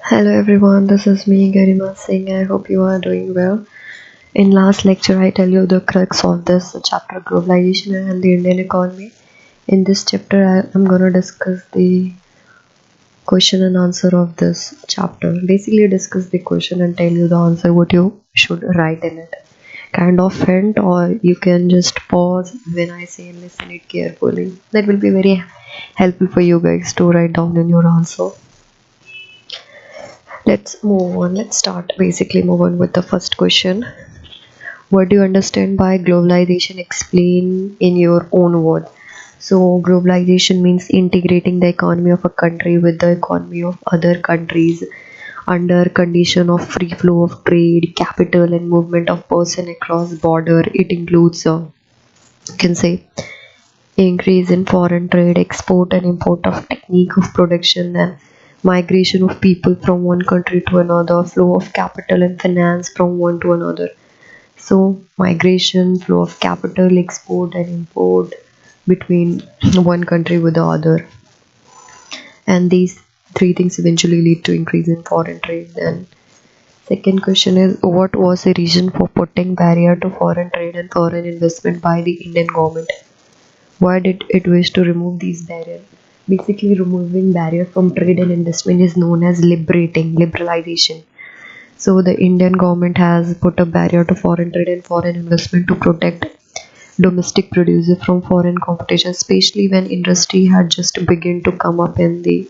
Hello everyone, this is me Garima Singh. I hope you are doing well. In last lecture, I tell you the crux of this chapter, globalization and the Indian economy. In this chapter, I'm gonna discuss the question and answer of this chapter. Basically, discuss the question and tell you the answer what you should write in it. Kind of hint, or you can just pause when I say and listen it carefully. That will be very helpful for you guys to write down in your answer. Let's move on. Let's start. Basically, move on with the first question. What do you understand by globalization? Explain in your own words. So, globalization means integrating the economy of a country with the economy of other countries under condition of free flow of trade, capital, and movement of person across border. It includes, you can say, increase in foreign trade, export and import of technique of production, and migration of people from one country to another, flow of capital and finance from one to another. So migration, flow of capital, export and import between one country with the other, and these three things eventually lead to increase in foreign trade. Then second question is, what was the reason for putting barrier to foreign trade and foreign investment by the Indian government? Why did it wish to remove these barriers? Basically, removing barrier from trade and investment is known as liberalization. So the Indian government has put a barrier to foreign trade and foreign investment to protect domestic producers from foreign competition, especially when industry had just begun to come up in the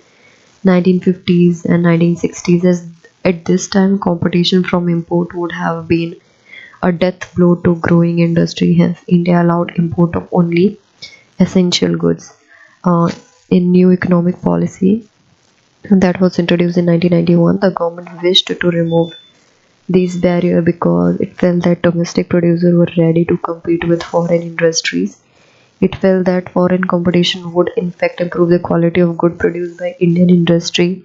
1950s and 1960s. As at this time, competition from import would have been a death blow to growing industry. Hence, India allowed import of only essential goods. Uh, in new economic policy that was introduced in 1991, the government wished to remove these barriers because it felt that domestic producers were ready to compete with foreign industries. It felt that foreign competition would in fact improve the quality of good produced by Indian industry.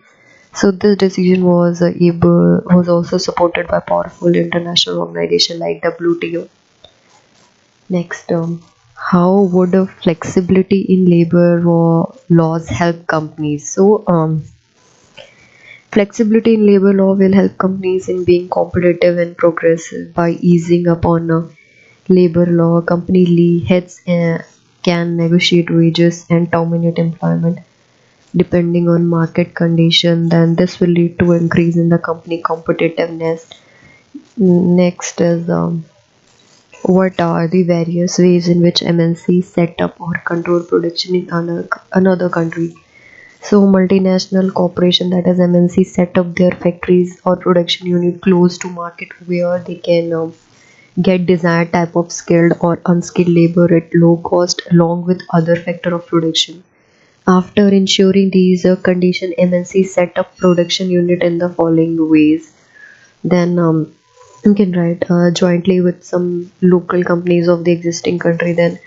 So this decision was also supported by powerful international organizations like WTO. Next, how would a flexibility in labor laws help companies? So, flexibility in labor law will help companies in being competitive and progressive by easing upon labor law. Heads can negotiate wages and terminate employment depending on market condition. Then this will lead to increase in the company competitiveness. Next is what are the various ways in which MNCs set up or control production in another country? So, multinational corporation that is MNC set up their factories or production unit close to market where they can get desired type of skilled or unskilled labor at low cost along with other factor of production. After ensuring these condition, MNC set up production unit in the following ways. Then you can write jointly with some local companies of the existing country, then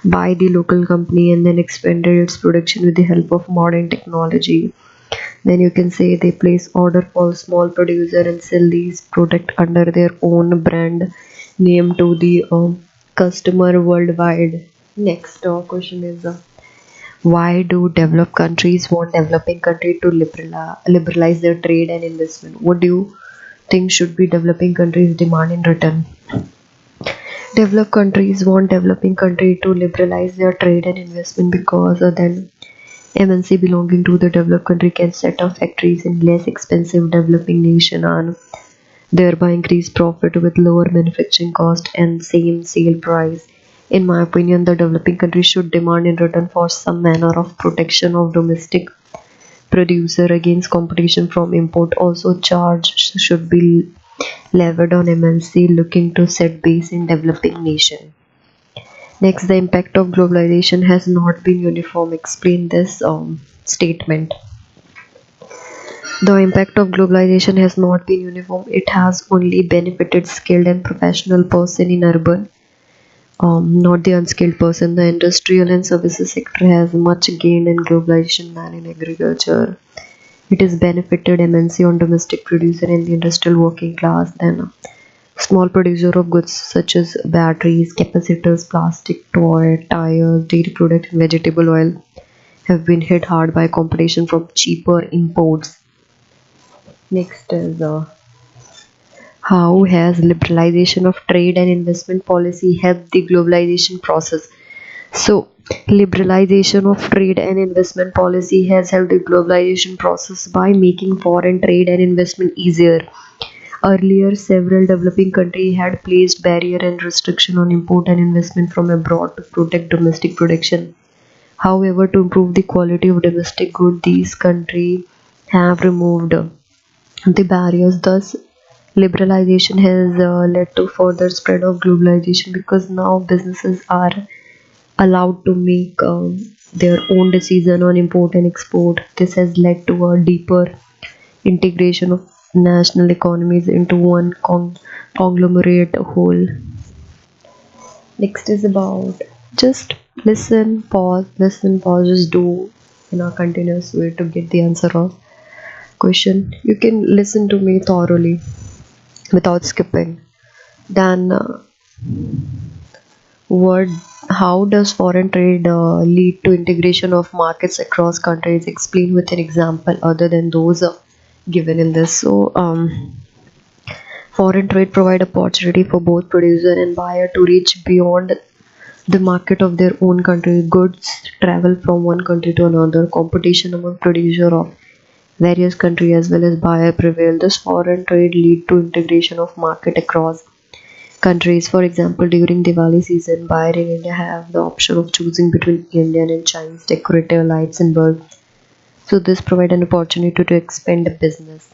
buy the local company and then expanded its production with the help of modern technology. Then you can say they place order for small producer and sell these product under their own brand name to the customer worldwide. Next question is, why do developed countries want developing country to liberalize their trade and investment? What do you think should be developing countries demand in return? Developed countries want developing country to liberalize their trade and investment because then MNC belonging to the developed country can set up factories in less expensive developing nation and thereby increase profit with lower manufacturing cost and same sale price. In my opinion, the developing country should demand in return for some manner of protection of domestic producer against competition from import. Also, charge should be levied on MNC looking to set base in developing nation. Next, the impact of globalization has not been uniform. Explain this statement. The impact of globalization has not been uniform. It has only benefited skilled and professional person in urban, not the unskilled person. The industrial and services sector has much gained in globalization than in agriculture. It has benefited MNC on domestic producer and the industrial working class. Then small producer of goods such as batteries, capacitors, plastic, toy, tires, dairy products, and vegetable oil have been hit hard by competition from cheaper imports. Next is how has liberalization of trade and investment policy helped the globalization process? So, liberalization of trade and investment policy has helped the globalization process by making foreign trade and investment easier. Earlier, several developing countries had placed barrier and restriction on import and investment from abroad to protect domestic production. However, to improve the quality of domestic goods, these countries have removed the barriers. Thus, liberalization has led to further spread of globalization because now businesses are allowed to make their own decision on import and export. This has led to a deeper integration of national economies into one conglomerate whole. Next is about just listen, pause, just do in a continuous way to get the answer of question. You can listen to me thoroughly without skipping. Then, what? How does foreign trade lead to integration of markets across countries? Explain with an example other than those given in this. So, foreign trade provide opportunity for both producer and buyer to reach beyond the market of their own country. Goods travel from one country to another. Competition among producer of various countries as well as buyer prevail. This foreign trade lead to integration of market across countries. For example, during Diwali season, buyer in India have the option of choosing between Indian and Chinese decorative lights and bulbs. So this provide an opportunity to expand the business.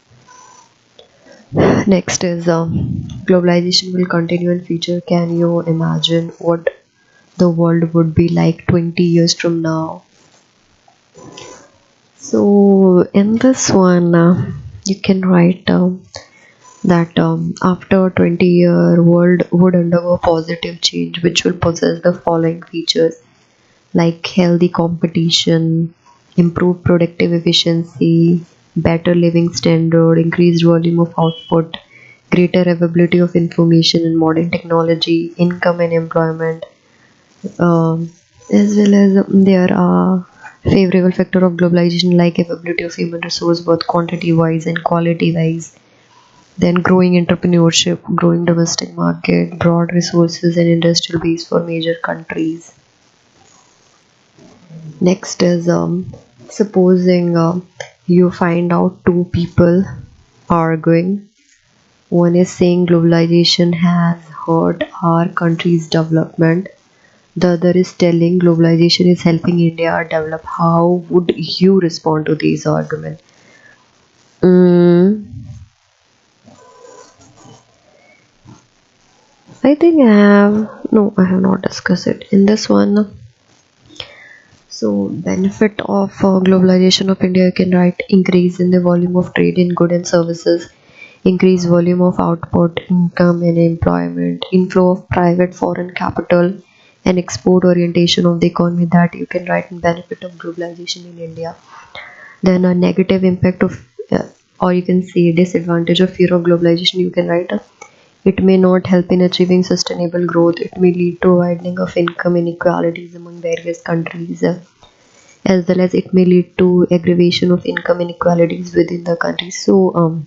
Next is globalization will continue in future. Can you imagine what the world would be like 20 years from now? So in this one, you can write that after 20-year world would undergo positive change which will possess the following features like healthy competition, improved productive efficiency, better living standard, increased volume of output, greater availability of information and modern technology, income and employment, as well as there are favorable factor of globalization like availability of human resource both quantity wise and quality wise, then growing entrepreneurship, growing domestic market, broad resources and industrial base for major countries. Next is supposing you find out two people arguing. One is saying globalization has hurt our country's development. The other is telling globalization is helping India develop. How would you respond to these arguments? Mm, I think I have. No, I have not discussed it in this one. So, benefit of globalization of India, you can write increase in the volume of trade in goods and services, increase volume of output, income and employment, inflow of private foreign capital, and export orientation of the economy that you can write in benefit of globalization in India. Then a negative impact of, or you can say disadvantage of fear of globalization, you can write it may not help in achieving sustainable growth. It may lead to widening of income inequalities among various countries, as well as it may lead to aggravation of income inequalities within the country. So,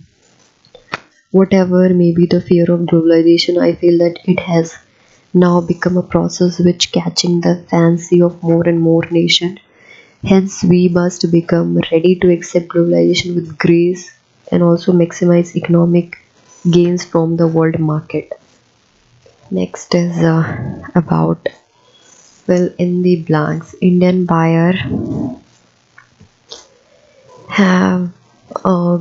whatever may be the fear of globalization, I feel that it has now become a process which catching the fancy of more and more nations. Hence, we must become ready to accept globalization with grace and also maximize economic gains from the world market. Next is about fill in the blanks. Indian buyer have a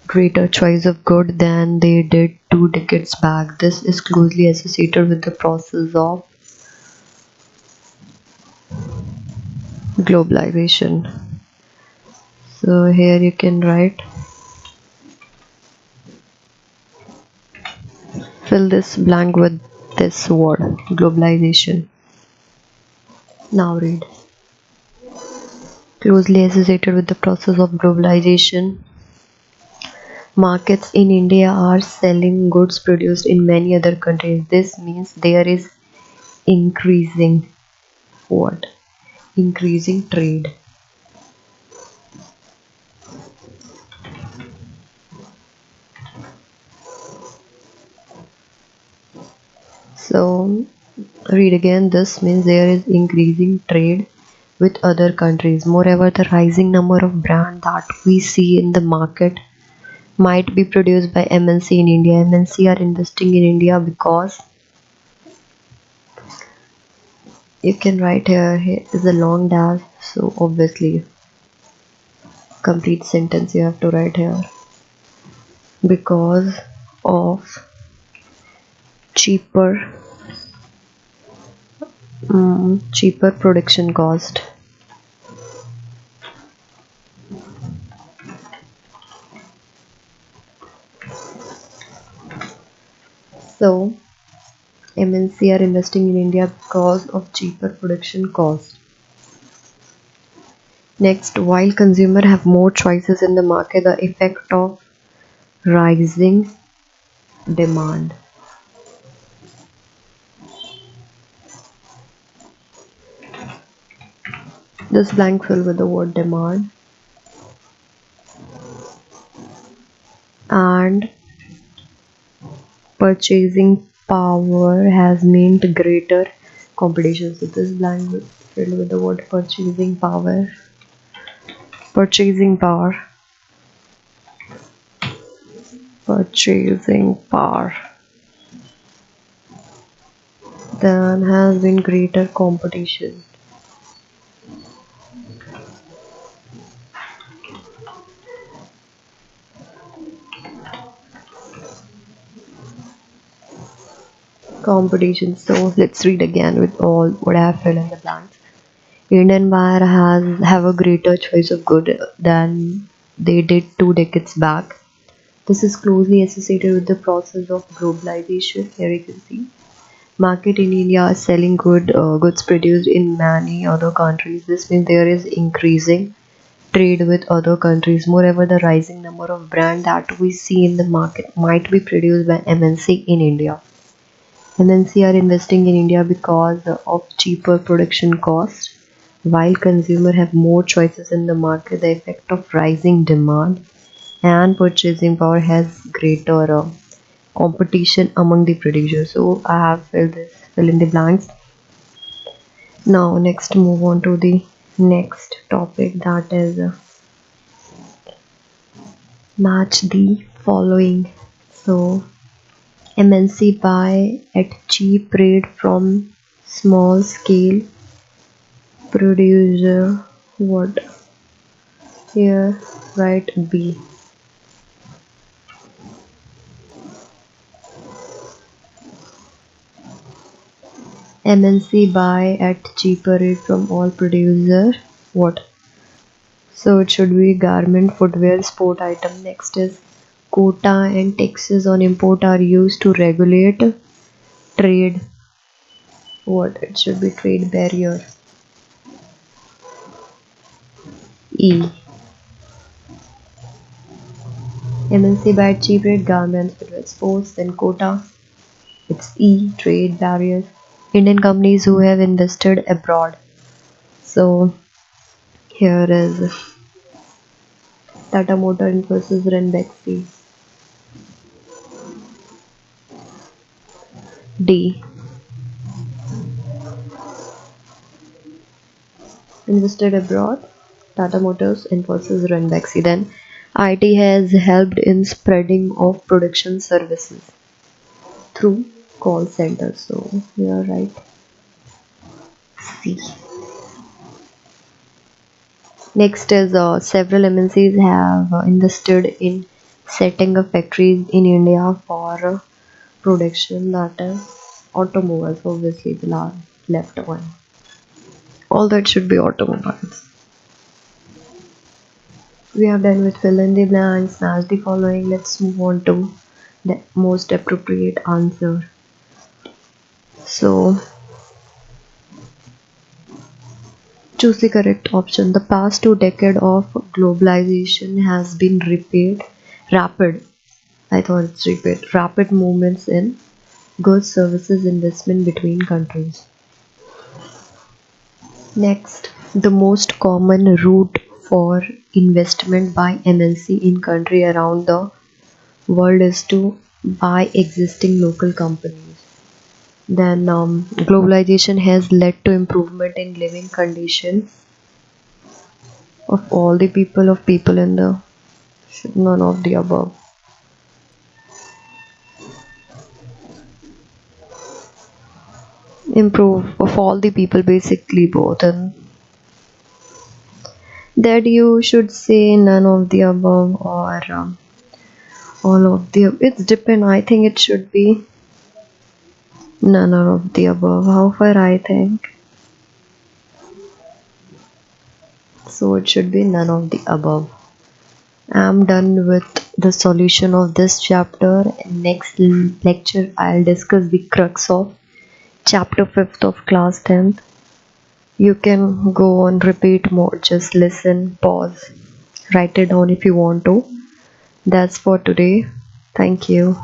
greater choice of good than they did 2 decades back. This is closely associated with the process of globalization. So here you can write fill this blank with this word globalization. Now read closely associated with the process of globalization. Markets in India are selling goods produced in many other countries. This means there is increasing what? Increasing trade. So read again. This means there is increasing trade with other countries. Moreover, the rising number of brands that we see in the market might be produced by MNC in India. MNC are investing in India because you can write here is a long dash, so obviously complete sentence you have to write here. Because of cheaper cheaper production cost. So MNC are investing in India because of cheaper production cost. Next, while consumers have more choices in the market, the effect of rising demand. This blank fill with the word demand and purchasing power has meant greater competition. So this blank filled with the word purchasing power. Purchasing power. Purchasing power. Then has been greater competition. Competition. So let's read again with all what I have filled in the blanks. Indian buyer have a greater choice of good than they did 2 decades back. This is closely associated with the process of globalization. Here you can see market in India is selling goods produced in many other countries. This means there is increasing trade with other countries. Moreover, the rising number of brands that we see in the market might be produced by MNC in India. MNC are investing in India because of cheaper production costs. While consumers have more choices in the market, the effect of rising demand and purchasing power has greater competition among the producers. So I have fill in the blanks. Now next move on to the next topic, that is match the following. So MNC buy at cheap rate from small scale producer. What here? Write B. MNC buy at cheaper rate from all producer. What? So it should be garment, footwear, sport item. Next is quota and taxes on import are used to regulate trade. What? It should be trade barrier. E. MNC buy at cheap rate garments, footwear, sports. Then quota. It's E. Trade barriers. Indian companies who have invested abroad. So here is Tata Motor Infosys Renbexy. D. Invested abroad. Tata Motors, Infosys, Renbexy. Then IT has helped in spreading of production services through call centers. So you are right. C. Next is several MNCs have invested in setting up factories in India for production, that is automobiles. Obviously the left one. All that should be automobiles. We have done with fill in the blanks. Match the following. Let's move on to the most appropriate answer. So choose the correct option. The past 2 decades of globalization has been rapid. I thought it's rapid movements in goods, services, investment between countries. Next, the most common route for investment by MNC in country around the world is to buy existing local companies. Then globalization has led to improvement in living conditions of all the people in the none of the above. Improve of all the people, basically both, and that you should say none of the above or all of the. It's depend. I think it should be none of the above. How far I think, so it should be none of the above. I'm done with the solution of this chapter. In next lecture, I'll discuss the crux of chapter 5th of class 10th. You can go on repeat mode, just listen, pause, write it down if you want to. That's for today. Thank you.